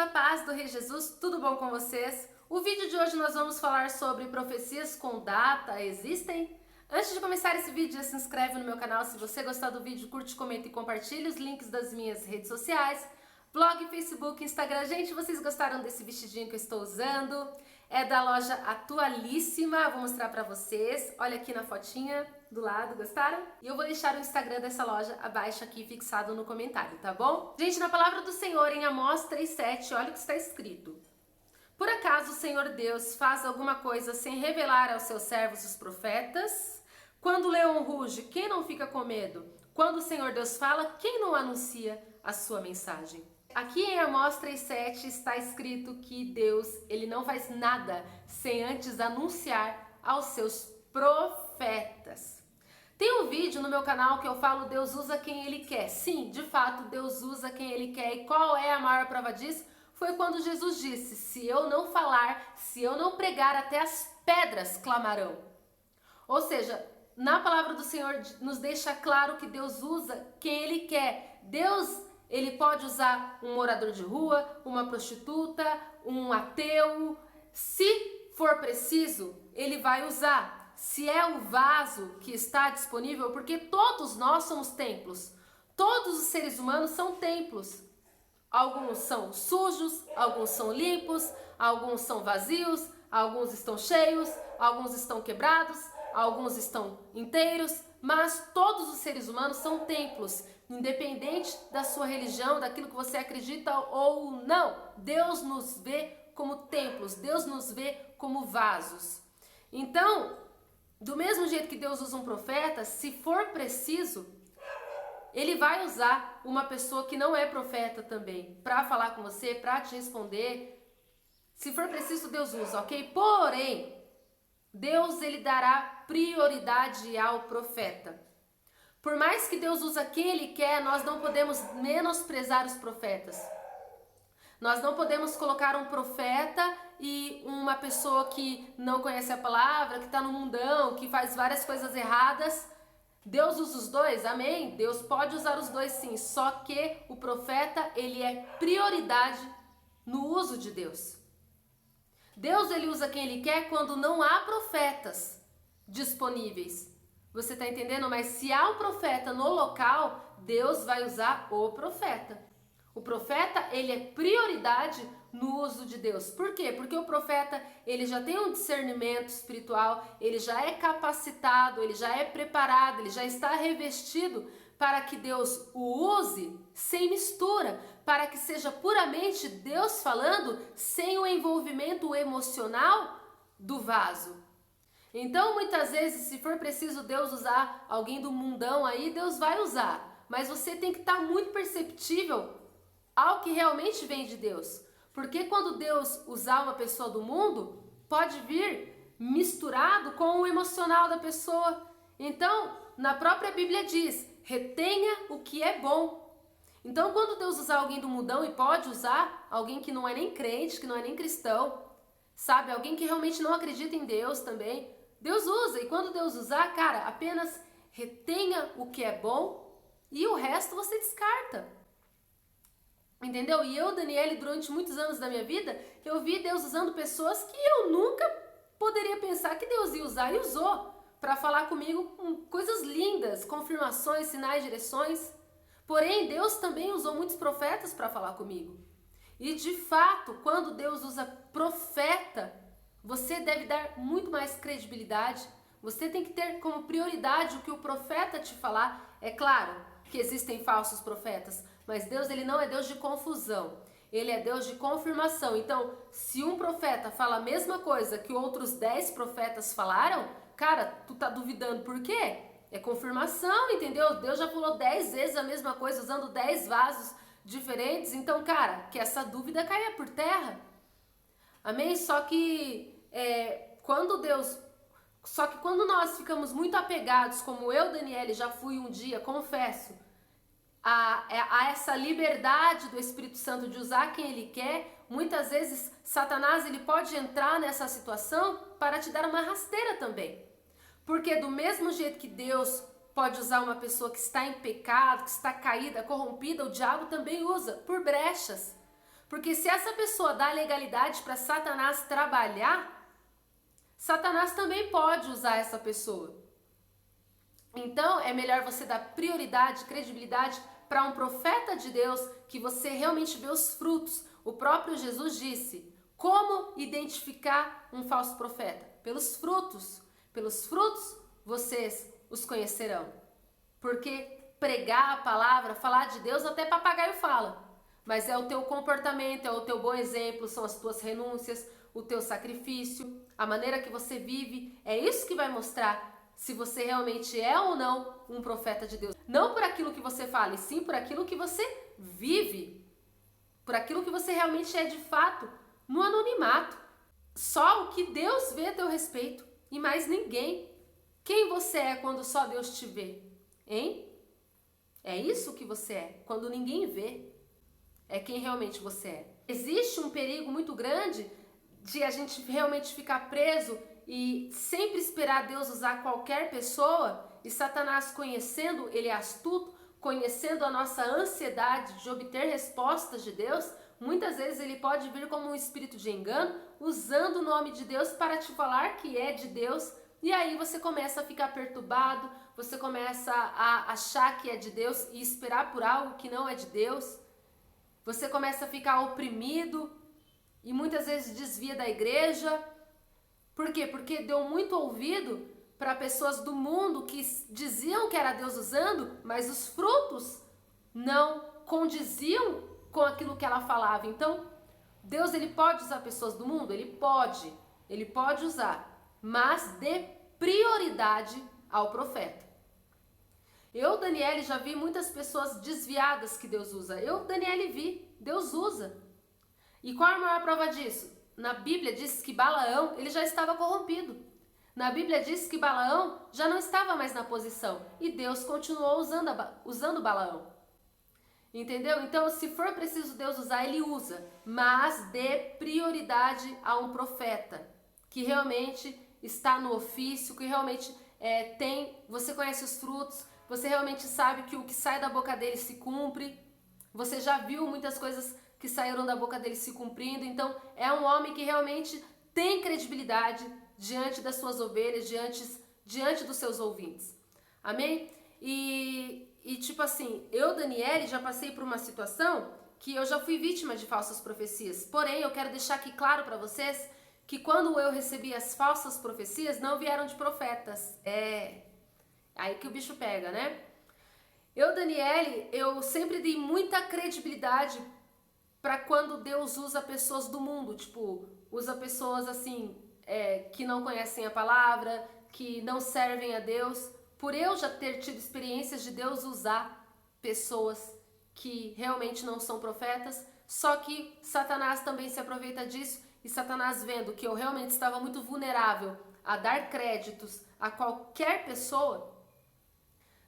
a paz do Rei Jesus, tudo bom com vocês? O vídeo de hoje nós vamos falar sobre profecias com data existem? Antes de começar esse vídeo, já se inscreve no meu canal. Se você gostar do vídeo, curte, comenta e compartilha os links das minhas redes sociais, blog, Facebook, Instagram. Gente, vocês gostaram desse vestidinho que eu estou usando? É da loja Atualíssima, vou mostrar pra vocês. Olha aqui na fotinha do lado, gostaram? E eu vou deixar o Instagram dessa loja abaixo aqui fixado no comentário, tá bom? Gente, na palavra do Senhor em Amós 3:7, olha o que está escrito. Por acaso o Senhor Deus faz alguma coisa sem revelar aos seus servos os profetas? Quando o leão ruge, quem não fica com medo? Quando o Senhor Deus fala, quem não anuncia a sua mensagem? Aqui em Amós 3:7 está escrito que Deus, ele não faz nada sem antes anunciar aos seus profetas. Tem um vídeo no meu canal que eu falo Deus usa quem ele quer. Sim, de fato, Deus usa quem ele quer. E qual é a maior prova disso? Foi quando Jesus disse, se eu não falar, se eu não pregar, até as pedras clamarão. Ou seja, na palavra do Senhor nos deixa claro que Deus usa quem ele quer. Deus, ele pode usar um morador de rua, uma prostituta, um ateu. Se for preciso, ele vai usar. Se é o vaso que está disponível, porque todos nós somos templos. Todos os seres humanos são templos. Alguns são sujos, alguns são limpos, alguns são vazios, alguns estão cheios, alguns estão quebrados, alguns estão inteiros, mas todos os seres humanos são templos, independente da sua religião, daquilo que você acredita ou não. Deus nos vê como templos, Deus nos vê como vasos. Então, do mesmo jeito que Deus usa um profeta, se for preciso, ele vai usar uma pessoa que não é profeta também, para falar com você, para te responder. Se for preciso, Deus usa, ok? Porém, Deus, ele dará prioridade ao profeta. Por mais que Deus usa quem ele quer, nós não podemos menosprezar os profetas. Nós não podemos colocar um profeta e uma pessoa que não conhece a palavra, que está no mundão, que faz várias coisas erradas. Deus usa os dois, amém? Deus pode usar os dois sim, só que o profeta, ele é prioridade no uso de Deus. Deus, ele usa quem ele quer quando não há profetas disponíveis. Você está entendendo? Mas se há um profeta no local, Deus vai usar o profeta. O profeta, ele é prioridade no uso de Deus. Por quê? Porque o profeta, ele já tem um discernimento espiritual, ele já é capacitado, ele já é preparado, ele já está revestido para que Deus o use sem mistura, para que seja puramente Deus falando sem o envolvimento emocional do vaso. Então, muitas vezes, se for preciso Deus usar alguém do mundão aí, Deus vai usar. Mas você tem que estar muito perceptível ao que realmente vem de Deus. Porque quando Deus usar uma pessoa do mundo, pode vir misturado com o emocional da pessoa. Então, na própria Bíblia diz, retenha o que é bom. Então, quando Deus usar alguém do mundão, e pode usar alguém que não é nem crente, que não é nem cristão, sabe? Alguém que realmente não acredita em Deus também, Deus usa. E quando Deus usar, cara, apenas retenha o que é bom e o resto você descarta. Entendeu? E eu, Daniele, durante muitos anos da minha vida, eu vi Deus usando pessoas que eu nunca poderia pensar que Deus ia usar, e usou para falar comigo com coisas lindas, confirmações, sinais, direções. Porém, Deus também usou muitos profetas para falar comigo. E de fato, quando Deus usa profeta, você deve dar muito mais credibilidade. Você tem que ter como prioridade o que o profeta te falar. É claro que existem falsos profetas, mas Deus, ele não é Deus de confusão, ele é Deus de confirmação. Então, se um profeta fala a mesma coisa que outros 10 profetas falaram, cara, tu tá duvidando por quê? É confirmação, entendeu? Deus já falou 10 vezes a mesma coisa, usando 10 vasos diferentes. Então, cara, que essa dúvida caia por terra. Amém? Só que quando nós ficamos muito apegados, como eu, Daniele, já fui um dia, confesso, a essa liberdade do Espírito Santo de usar quem ele quer, muitas vezes Satanás, ele pode entrar nessa situação para te dar uma rasteira também. Porque do mesmo jeito que Deus pode usar uma pessoa que está em pecado, que está caída, corrompida, o diabo também usa por brechas. Porque se essa pessoa dá legalidade para Satanás trabalhar, Satanás também pode usar essa pessoa. Então, é melhor você dar prioridade, credibilidade para um profeta de Deus que você realmente vê os frutos. O próprio Jesus disse: como identificar um falso profeta? Pelos frutos. Pelos frutos vocês os conhecerão. Porque pregar a palavra, falar de Deus, até papagaio fala. Mas é o teu comportamento, é o teu bom exemplo, são as tuas renúncias, o teu sacrifício, a maneira que você vive. É isso que vai mostrar se você realmente é ou não um profeta de Deus. Não por aquilo que você fala, e sim por aquilo que você vive. Por aquilo que você realmente é de fato, no anonimato. Só o que Deus vê a teu respeito e mais ninguém. Quem você é quando só Deus te vê? Hein? É isso que você é, quando ninguém vê. É quem realmente você é. Existe um perigo muito grande de a gente realmente ficar preso e sempre esperar Deus usar qualquer pessoa, e Satanás, conhecendo, ele é astuto, conhecendo a nossa ansiedade de obter respostas de Deus, muitas vezes ele pode vir como um espírito de engano, usando o nome de Deus para te falar que é de Deus, e aí você começa a ficar perturbado, você começa a achar que é de Deus e esperar por algo que não é de Deus. Você começa a ficar oprimido e muitas vezes desvia da igreja. Por quê? Porque deu muito ouvido para pessoas do mundo que diziam que era Deus usando, mas os frutos não condiziam com aquilo que ela falava. Então, Deus, ele pode usar pessoas do mundo? Ele pode usar, mas dê prioridade ao profeta. Eu, Daniele, já vi muitas pessoas desviadas que Deus usa. Eu, Daniele, vi. Deus usa. E qual é a maior prova disso? Na Bíblia diz que Balaão, ele já estava corrompido. Na Bíblia diz que Balaão já não estava mais na posição. E Deus continuou usando Balaão. Entendeu? Então, se for preciso Deus usar, ele usa. Mas dê prioridade a um profeta que realmente está no ofício, que realmente você conhece os frutos, você realmente sabe que o que sai da boca dele se cumpre. Você já viu muitas coisas que saíram da boca dele se cumprindo. Então, é um homem que realmente tem credibilidade diante das suas ovelhas, diante dos seus ouvintes. Amém? E tipo assim, eu, Daniele, já passei por uma situação que eu já fui vítima de falsas profecias. Porém, eu quero deixar aqui claro para vocês que quando eu recebi as falsas profecias, não vieram de profetas. É aí que o bicho pega, né? Eu, Daniele, eu sempre dei muita credibilidade para quando Deus usa pessoas do mundo, tipo, usa pessoas assim, que não conhecem a palavra, que não servem a Deus, por eu já ter tido experiências de Deus usar pessoas que realmente não são profetas, só que Satanás também se aproveita disso, e Satanás, vendo que eu realmente estava muito vulnerável a dar créditos a qualquer pessoa,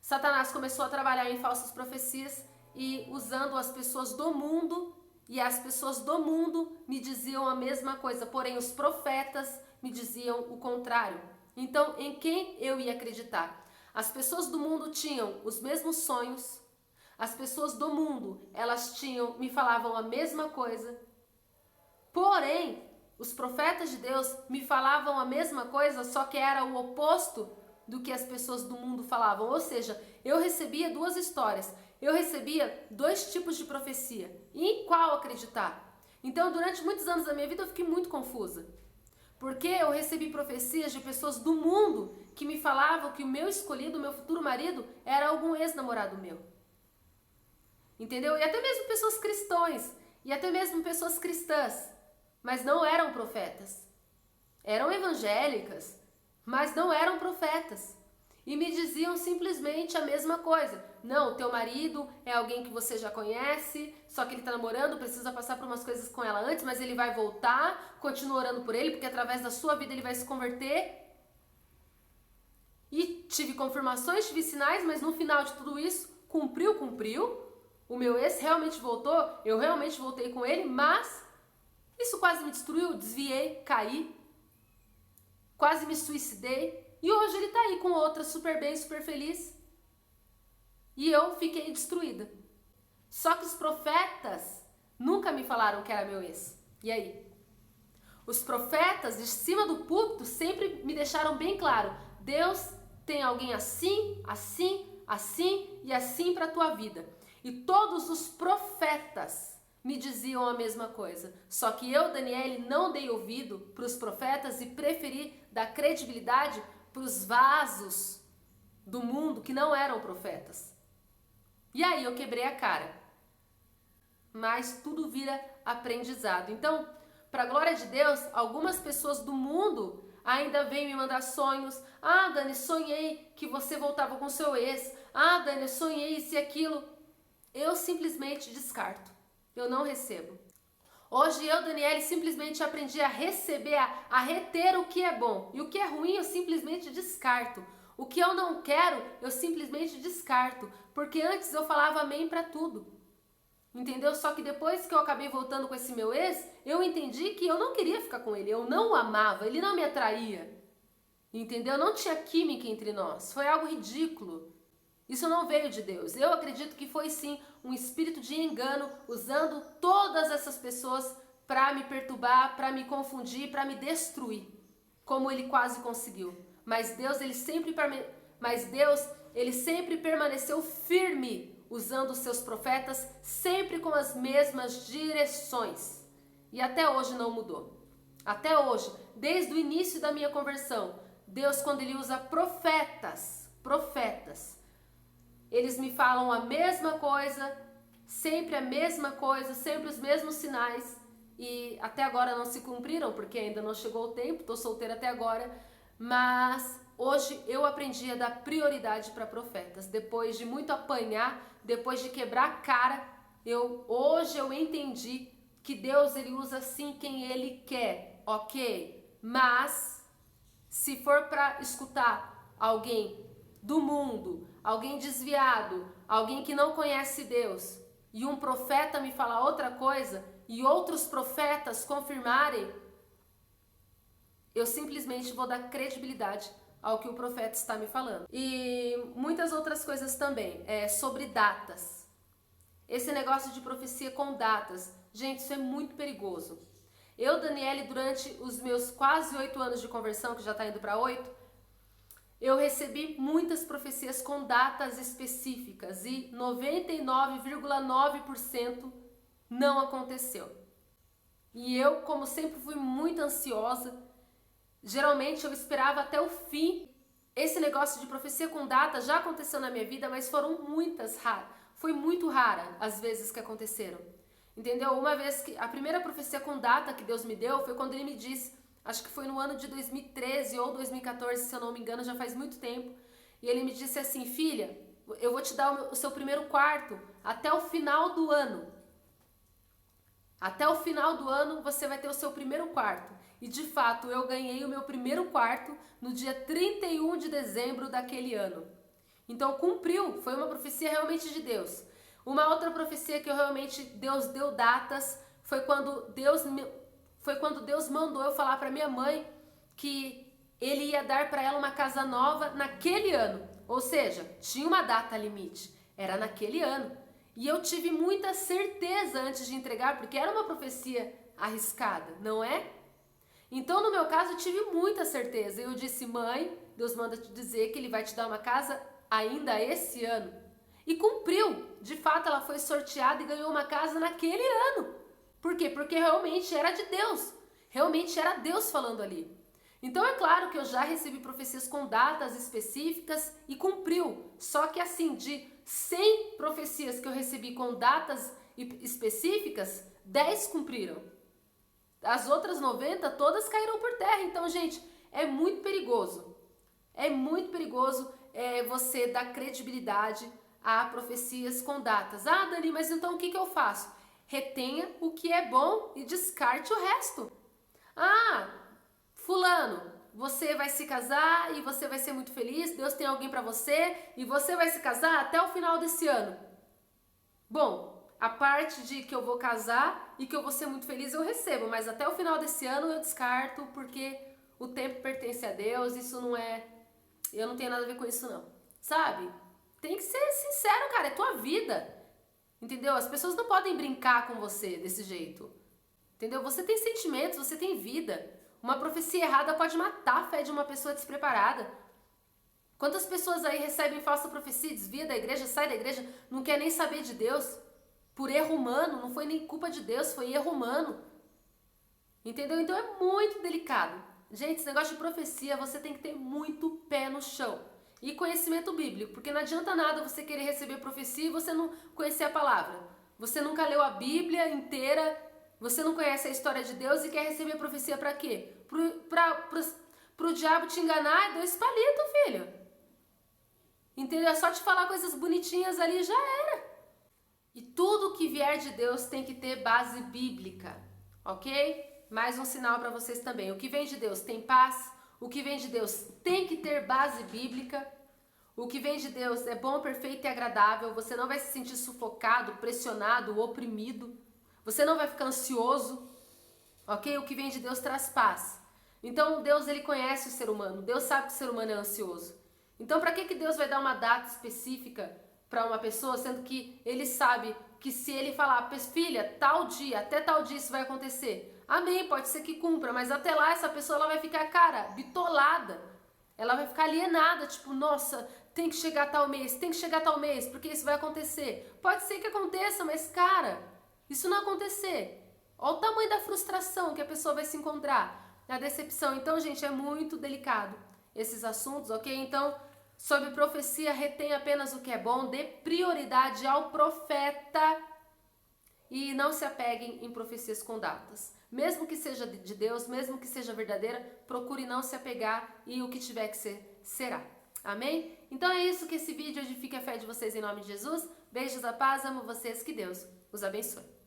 Satanás começou a trabalhar em falsas profecias e usando as pessoas do mundo, e as pessoas do mundo me diziam a mesma coisa, porém os profetas me diziam o contrário. Então, em quem eu ia acreditar? As pessoas do mundo tinham os mesmos sonhos, as pessoas do mundo, me falavam a mesma coisa, porém, os profetas de Deus me falavam a mesma coisa, só que era o oposto do que as pessoas do mundo falavam. Ou seja, eu recebia duas histórias, eu recebia dois tipos de profecia. E em qual acreditar? Então, durante muitos anos da minha vida, eu fiquei muito confusa. Porque eu recebi profecias de pessoas do mundo que me falavam que o meu escolhido, o meu futuro marido, era algum ex-namorado meu. Entendeu? E até mesmo pessoas cristãs, e até mesmo pessoas cristãs, mas não eram profetas. Eram evangélicas, mas não eram profetas. E me diziam simplesmente a mesma coisa. Não, teu marido é alguém que você já conhece, só que ele tá namorando, precisa passar por umas coisas com ela antes, mas ele vai voltar, continua orando por ele, porque através da sua vida ele vai se converter. E tive confirmações, tive sinais, mas no final de tudo isso, cumpriu. O meu ex realmente voltou, eu realmente voltei com ele, mas isso quase me destruiu, desviei, caí, quase me suicidei. E hoje ele tá aí com outra, super bem, super feliz. E eu fiquei destruída. Só que os profetas, no nunca me falaram que era meu ex. E aí? Os profetas de cima do púlpito sempre me deixaram bem claro: Deus tem alguém assim, assim, assim e assim para a tua vida. E todos os profetas me diziam a mesma coisa. Só que eu, Daniele, não dei ouvido para os profetas e preferi dar credibilidade para os vasos do mundo que não eram profetas. E aí eu quebrei a cara. Mas tudo vira aprendizado. Então, para a glória de Deus, algumas pessoas do mundo ainda vêm me mandar sonhos. Ah, Dani, sonhei que você voltava com seu ex. Ah, Dani, eu sonhei isso e aquilo. Eu simplesmente descarto. Eu não recebo. Hoje eu, Daniele, simplesmente aprendi a receber, a reter o que é bom. E o que é ruim eu simplesmente descarto. O que eu não quero, eu simplesmente descarto. Porque antes eu falava amém para tudo. Entendeu? Só que depois que eu acabei voltando com esse meu ex, eu entendi que eu não queria ficar com ele. Eu não o amava, ele não me atraía. Entendeu? Não tinha química entre nós. Foi algo ridículo. Isso não veio de Deus. Eu acredito que foi sim um espírito de engano, usando todas essas pessoas para me perturbar, para me confundir, para me destruir, como ele quase conseguiu. Mas Deus, ele sempre permaneceu firme, usando os seus profetas, sempre com as mesmas direções. E até hoje não mudou. Até hoje, desde o início da minha conversão, Deus, quando ele usa profetas, eles me falam a mesma coisa, sempre os mesmos sinais, e até agora não se cumpriram, porque ainda não chegou o tempo, estou solteira até agora, mas hoje eu aprendi a dar prioridade para profetas. Depois de muito apanhar, depois de quebrar a cara, hoje eu entendi que Deus, ele usa sim quem ele quer, ok? Mas se for para escutar alguém do mundo, alguém desviado, alguém que não conhece Deus, e um profeta me falar outra coisa, e outros profetas confirmarem, eu simplesmente vou dar credibilidade ao que o profeta está me falando. E muitas outras coisas também, sobre datas. Esse negócio de profecia com datas, gente, isso é muito perigoso. Eu, Daniele, durante os meus quase 8 anos de conversão, que já está indo para 8, eu recebi muitas profecias com datas específicas e 99,9% não aconteceu. E eu, como sempre, fui muito ansiosa. Geralmente eu esperava até o fim. Esse negócio de profecia com data já aconteceu na minha vida, mas foram muitas raras. Foi muito rara as vezes que aconteceram. Entendeu? Uma vez que a primeira profecia com data que Deus me deu foi quando ele me disse, acho que foi no ano de 2013 ou 2014, se eu não me engano, já faz muito tempo. E ele me disse assim: filha, eu vou te dar o seu primeiro quarto até o final do ano. Até o final do ano você vai ter o seu primeiro quarto. E de fato eu ganhei o meu primeiro quarto no dia 31 de dezembro daquele ano. Então cumpriu, foi uma profecia realmente de Deus. Uma outra profecia que Deus deu datas foi quando Deus mandou eu falar para minha mãe que ele ia dar para ela uma casa nova naquele ano. Ou seja, tinha uma data limite, era naquele ano. E eu tive muita certeza antes de entregar, porque era uma profecia arriscada, não é? Então, no meu caso, eu tive muita certeza. Eu disse: mãe, Deus manda te dizer que ele vai te dar uma casa ainda esse ano. E cumpriu. De fato, ela foi sorteada e ganhou uma casa naquele ano. Por quê? Porque realmente era de Deus. Realmente era Deus falando ali. Então é claro que eu já recebi profecias com datas específicas e cumpriu. Só que assim, de 100 profecias que eu recebi com datas específicas, 10 cumpriram. As outras 90 todas caíram por terra. Então, gente, é muito perigoso. É muito perigoso você dar credibilidade a profecias com datas. Ah, Dani, mas então o que eu faço? Retenha o que é bom e descarte o resto. Ah, fulano, você vai se casar e você vai ser muito feliz, Deus tem alguém para você e você vai se casar até o final desse ano. Bom, a parte de que eu vou casar e que eu vou ser muito feliz eu recebo, mas até o final desse ano eu descarto porque o tempo pertence a Deus, isso não é... Eu não tenho nada a ver com isso não, sabe? Tem que ser sincero, cara, é tua vida. Entendeu? As pessoas não podem brincar com você desse jeito. Entendeu? Você tem sentimentos, você tem vida. Uma profecia errada pode matar a fé de uma pessoa despreparada. Quantas pessoas aí recebem falsa profecia, desvia da igreja, sai da igreja, não quer nem saber de Deus? Por erro humano, não foi nem culpa de Deus, foi erro humano. Entendeu? Então é muito delicado. Gente, esse negócio de profecia, você tem que ter muito pé no chão. E conhecimento bíblico, porque não adianta nada você querer receber profecia e você não conhecer a palavra. Você nunca leu a Bíblia inteira, você não conhece a história de Deus e quer receber profecia para quê? Pro diabo te enganar é 2 palitos, filho. Entendeu? É só te falar coisas bonitinhas ali e já era. E tudo que vier de Deus tem que ter base bíblica, ok? Mais um sinal para vocês também. O que vem de Deus tem paz, o que vem de Deus tem que ter base bíblica. O que vem de Deus é bom, perfeito e agradável. Você não vai se sentir sufocado, pressionado, oprimido. Você não vai ficar ansioso, ok? O que vem de Deus traz paz. Então Deus, ele conhece o ser humano. Deus sabe que o ser humano é ansioso. Então para que Deus vai dar uma data específica para uma pessoa, sendo que ele sabe que se ele falar, filha, tal dia, até tal dia isso vai acontecer. Amém, pode ser que cumpra, mas até lá essa pessoa ela vai ficar, cara, bitolada. Ela vai ficar alienada, tipo, nossa, tem que chegar tal mês, tem que chegar tal mês, porque isso vai acontecer. Pode ser que aconteça, mas cara, isso não acontecer. Olha o tamanho da frustração que a pessoa vai se encontrar, a decepção. Então, gente, é muito delicado esses assuntos, ok? Então, sobre profecia, retém apenas o que é bom, dê prioridade ao profeta e não se apeguem em profecias com datas. Mesmo que seja de Deus, mesmo que seja verdadeira, procure não se apegar e o que tiver que ser, será. Amém? Então é isso, que esse vídeo edifique a fé de vocês em nome de Jesus. Beijos, a paz, amo vocês, que Deus os abençoe.